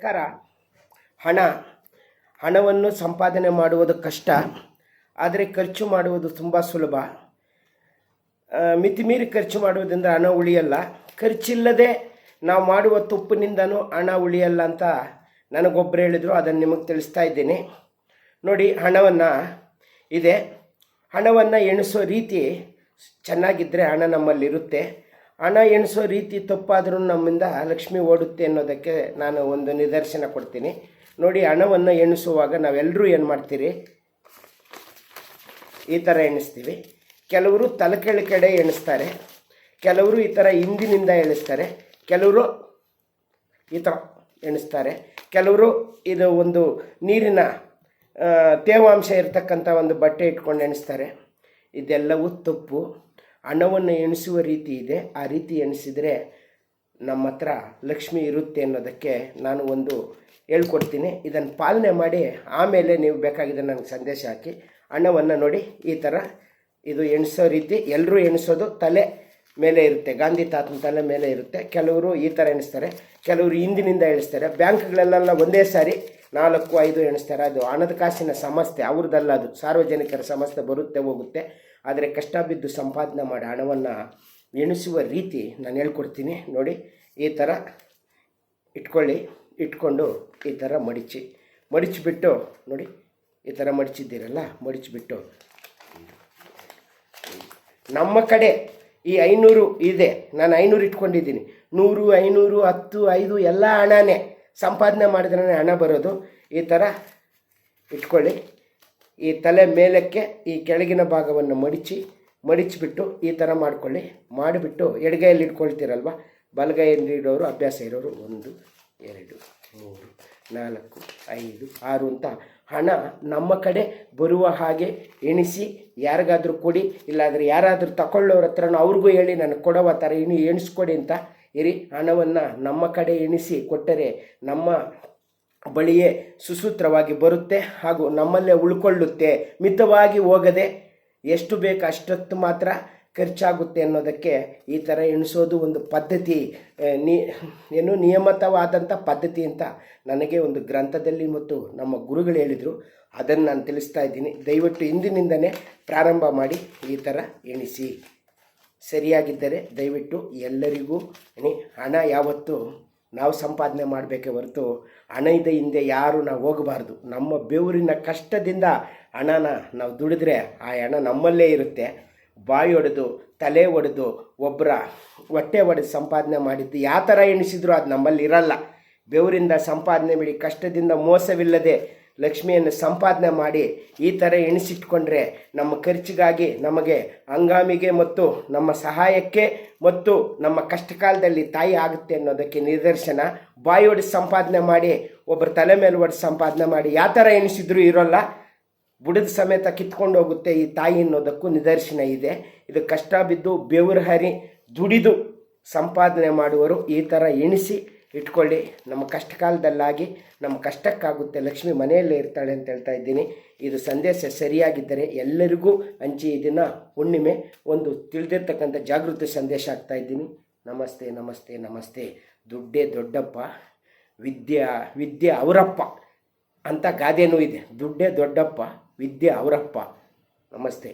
ನಮಸ್ಕಾರ. ಹಣವನ್ನು ಸಂಪಾದನೆ ಮಾಡುವುದು ಕಷ್ಟ, ಆದರೆ ಖರ್ಚು ಮಾಡುವುದು ತುಂಬ ಸುಲಭ. ಮಿತಿಮೀರಿ ಖರ್ಚು ಮಾಡುವುದರಿಂದ ಹಣ ಉಳಿಯಲ್ಲ. ಖರ್ಚಿಲ್ಲದೆ ನಾವು ಮಾಡುವ ತುಪ್ಪಿನಿಂದನೂ ಹಣ ಉಳಿಯಲ್ಲ ಅಂತ ನನಗೊಬ್ಬರು ಹೇಳಿದರು. ಅದನ್ನು ನಿಮಗೆ ತಿಳಿಸ್ತಾ ಇದ್ದೀನಿ. ನೋಡಿ, ಹಣವನ್ನು ಎಣಿಸೋ ರೀತಿ ಚೆನ್ನಾಗಿದ್ದರೆ ಹಣ ನಮ್ಮಲ್ಲಿರುತ್ತೆ. ಹಣ ಎಣಿಸೋ ರೀತಿ ತಪ್ಪಾದರೂ ನಮ್ಮಿಂದ ಲಕ್ಷ್ಮಿ ಓಡುತ್ತೆ ಅನ್ನೋದಕ್ಕೆ ನಾನು ಒಂದು ನಿದರ್ಶನ ಕೊಡ್ತೀನಿ. ನೋಡಿ, ಹಣವನ್ನು ಎಣಿಸುವಾಗ ನಾವೆಲ್ಲರೂ ಏನು ಮಾಡ್ತೀರಿ, ಈ ಥರ ಎಣಿಸ್ತೀವಿ. ಕೆಲವರು ತಲೆ ಕೆಳಗಡೆ ಎಣಿಸ್ತಾರೆ, ಕೆಲವರು ಈ ಥರ ಹಿಂದಿನಿಂದ ಎಣಿಸ್ತಾರೆ, ಕೆಲವರು ಈ ಥರ ಎಣಿಸ್ತಾರೆ, ಕೆಲವರು ಇದು ಒಂದು ನೀರಿನ ತೇವಾಂಶ ಇರತಕ್ಕಂಥ ಒಂದು ಬಟ್ಟೆ ಇಟ್ಕೊಂಡು ಎಣಿಸ್ತಾರೆ. ಇದೆಲ್ಲವೂ ತಪ್ಪು. ಹಣವನ್ನು ಎಣಿಸುವ ರೀತಿ ಇದೆ. ಆ ರೀತಿ ಎಣಿಸಿದರೆ ನಮ್ಮ ಹತ್ರ ಲಕ್ಷ್ಮಿ ಇರುತ್ತೆ ಅನ್ನೋದಕ್ಕೆ ನಾನು ಒಂದು ಹೇಳ್ಕೊಡ್ತೀನಿ. ಇದನ್ನು ಪಾಲನೆ ಮಾಡಿ ಆಮೇಲೆ ನೀವು ಬೇಕಾಗಿದ್ದರೆ ನನಗೆ ಸಂದೇಶ ಹಾಕಿ. ಹಣವನ್ನು ನೋಡಿ, ಈ ಥರ ಇದು ಎಣಿಸೋ ರೀತಿ ಎಲ್ಲರೂ ಎಣಿಸೋದು ತಲೆ ಮೇಲೆ ಇರುತ್ತೆ, ಗಾಂಧಿ ತಾತನ ತಲೆ ಮೇಲೆ ಇರುತ್ತೆ. ಕೆಲವರು ಈ ಥರ ಎಣಿಸ್ತಾರೆ, ಕೆಲವರು ಹಿಂದಿನಿಂದ ಎಣಿಸ್ತಾರೆ. ಬ್ಯಾಂಕ್ಗಳಲ್ಲೆಲ್ಲ ಒಂದೇ ಸಾರಿ 4-5 ಎಣಿಸ್ತಾರೆ. ಅದು ಹಣದ ಕಾಸಿನ ಸಂಸ್ಥೆ, ಅವ್ರದ್ದಲ್ಲ, ಅದು ಸಾರ್ವಜನಿಕರ ಸಂಸ್ಥೆ, ಬರುತ್ತೆ ಹೋಗುತ್ತೆ. ಆದರೆ ಕಷ್ಟ ಬಿದ್ದು ಸಂಪಾದನೆ ಮಾಡಿ ಹಣವನ್ನು ಎಣಿಸುವ ರೀತಿ ನಾನು ಹೇಳ್ಕೊಡ್ತೀನಿ. ನೋಡಿ, ಈ ಥರ ಇಟ್ಕೊಂಡು ಈ ಥರ ಮಡಿಚಿಬಿಟ್ಟು ನೋಡಿ, ಈ ಥರ ಮಡಿಚಿದ್ದೀರಲ್ಲ, ಮಡಿಚಿಬಿಟ್ಟು ನಮ್ಮ ಕಡೆ ಈ 500 ಇದೆ, ನಾನು 500 ಇಟ್ಕೊಂಡಿದ್ದೀನಿ. 100, 500, 10, 5 ಎಲ್ಲ ಹಣನೇ. ಸಂಪಾದನೆ ಮಾಡಿದ್ರೆ ಹಣ ಬರೋದು. ಈ ಥರ ಇಟ್ಕೊಳ್ಳಿ. ಈ ತಲೆ ಮೇಲಕ್ಕೆ ಈ ಕೆಳಗಿನ ಭಾಗವನ್ನು ಮಡಿಚಿಬಿಟ್ಟು ಈ ಥರ ಮಾಡಿಬಿಟ್ಟು ಎಡಗೈಯಲ್ಲಿ ಇಟ್ಕೊಳ್ತೀರಲ್ವ, ಬಲಗೈಯಲ್ಲಿ ಇಡೋರು, ಅಭ್ಯಾಸ ಇರೋರು 1, 2, 3, 4, 5, 6 ಅಂತ ಹಣ ನಮ್ಮ ಕಡೆ ಬರುವ ಹಾಗೆ ಎಣಿಸಿ ಯಾರಿಗಾದರೂ ಕೊಡಿ. ಇಲ್ಲಾಂದರೆ ಯಾರಾದರೂ ತಗೊಳ್ಳೋರ ಹತ್ರನೂ ಅವ್ರಿಗೂ ಹೇಳಿ ನನಗೆ ಕೊಡೋ ಥರ ಎಣಿಸ್ಕೊಡಿ ಅಂತ ಇರಿ. ಹಣವನ್ನು ನಮ್ಮ ಕಡೆ ಎಣಿಸಿ ಕೊಟ್ಟರೆ ನಮ್ಮ ಬಳಿಯೇ ಸುಸೂತ್ರವಾಗಿ ಬರುತ್ತೆ, ಹಾಗೂ ನಮ್ಮಲ್ಲೇ ಉಳ್ಕೊಳ್ಳುತ್ತೆ. ಮಿತವಾಗಿ ಹೋಗದೆ ಎಷ್ಟು ಬೇಕು ಅಷ್ಟೊತ್ತು ಮಾತ್ರ ಖರ್ಚಾಗುತ್ತೆ ಅನ್ನೋದಕ್ಕೆ ಈ ಥರ ಎಣಿಸೋದು ಒಂದು ಪದ್ಧತಿ, ನಿಯಮಿತವಾದಂಥ ಪದ್ಧತಿ ಅಂತ ನನಗೆ ಒಂದು ಗ್ರಂಥದಲ್ಲಿ ಮತ್ತು ನಮ್ಮ ಗುರುಗಳು ಹೇಳಿದರು. ಅದನ್ನು ನಾನು ತಿಳಿಸ್ತಾ ಇದ್ದೀನಿ. ದಯವಿಟ್ಟು ಇಂದಿನಿಂದನೇ ಪ್ರಾರಂಭ ಮಾಡಿ ಈ ಥರ ಎಣಿಸಿ. ಸರಿಯಾಗಿದ್ದರೆ ದಯವಿಟ್ಟು ಎಲ್ಲರಿಗೂ ಹಣ ಯಾವತ್ತೂ ನಾವು ಸಂಪಾದನೆ ಮಾಡಬೇಕೇ ಹೊರತು ಹಣದ ಹಿಂದೆ ಯಾರು ನಾವು ಹೋಗಬಾರ್ದು. ನಮ್ಮ ಬೆವರಿನ ಕಷ್ಟದಿಂದ ಹಣನ ನಾವು ದುಡಿದ್ರೆ ಆ ಹಣ ನಮ್ಮಲ್ಲೇ ಇರುತ್ತೆ. ಬಾಯಿ ಹೊಡೆದು, ತಲೆ ಹೊಡೆದು, ಒಬ್ಬರ ಹೊಟ್ಟೆ ಹೊಡೆದು ಸಂಪಾದನೆ ಮಾಡಿದ್ದು ಯಾವ ಥರ ಎಣಿಸಿದ್ರು ಅದು ನಮ್ಮಲ್ಲಿ ಇರಲ್ಲ. ಬೆವರಿಂದ ಸಂಪಾದನೆ ಮಾಡಿ ಕಷ್ಟದಿಂದ ಮೋಸವಿಲ್ಲದೆ ಲಕ್ಷ್ಮಿಯನ್ನು ಸಂಪಾದನೆ ಮಾಡಿ ಈ ಥರ ಎಣಿಸಿಟ್ಕೊಂಡ್ರೆ ನಮ್ಮ ಖರ್ಚಿಗಾಗಿ, ನಮಗೆ ಹಂಗಾಮಿಗೆ ಮತ್ತು ನಮ್ಮ ಸಹಾಯಕ್ಕೆ ಮತ್ತು ನಮ್ಮ ಕಷ್ಟಕಾಲದಲ್ಲಿ ತಾಯಿ ಆಗುತ್ತೆ ಅನ್ನೋದಕ್ಕೆ ನಿದರ್ಶನ. ಬಾಯಿ ಹೊಡೆದು ಸಂಪಾದನೆ ಮಾಡಿ, ಒಬ್ಬರ ತಲೆ ಮೇಲೆ ಹೊಡೆದು ಸಂಪಾದನೆ ಮಾಡಿ ಯಾವ ಥರ ಎಣಿಸಿದ್ರು ಇರೋಲ್ಲ, ಬುಡದ ಸಮೇತ ಕಿತ್ಕೊಂಡು ಹೋಗುತ್ತೆ ಈ ತಾಯಿ ಅನ್ನೋದಕ್ಕೂ ನಿದರ್ಶನ ಇದೆ. ಇದು ಕಷ್ಟ ಬಿದ್ದು ಬೆವರು ಹರಿ ದುಡಿದು ಸಂಪಾದನೆ ಮಾಡುವರು ಈ ಥರ ಎಣಿಸಿ ಇಟ್ಕೊಳ್ಳಿ. ನಮ್ಮ ಕಷ್ಟಕಾಲದಲ್ಲಾಗಿ ನಮ್ಮ ಕಷ್ಟಕ್ಕಾಗುತ್ತೆ, ಲಕ್ಷ್ಮಿ ಮನೆಯಲ್ಲೇ ಇರ್ತಾಳೆ ಅಂತ ಹೇಳ್ತಾ ಇದ್ದೀನಿ. ಇದು ಸಂದೇಶ ಸರಿಯಾಗಿದ್ದರೆ ಎಲ್ಲರಿಗೂ ಹಂಚಿ. ಇದನ್ನು ಹುಣ್ಣಿಮೆ ಒಂದು ತಿಳಿದಿರ್ತಕ್ಕಂಥ ಜಾಗೃತಿ ಸಂದೇಶ ಆಗ್ತಾ ಇದ್ದೀನಿ. ನಮಸ್ತೆ ನಮಸ್ತೆ ನಮಸ್ತೆ. ದುಡ್ಡೇ ದೊಡ್ಡಪ್ಪ, ವಿದ್ಯೆ ಅವರಪ್ಪ ಅಂತ ಗಾದೆನೂ ಇದೆ. ದುಡ್ಡೇ ದೊಡ್ಡಪ್ಪ, ವಿದ್ಯೆ ಅವರಪ್ಪ. ನಮಸ್ತೆ.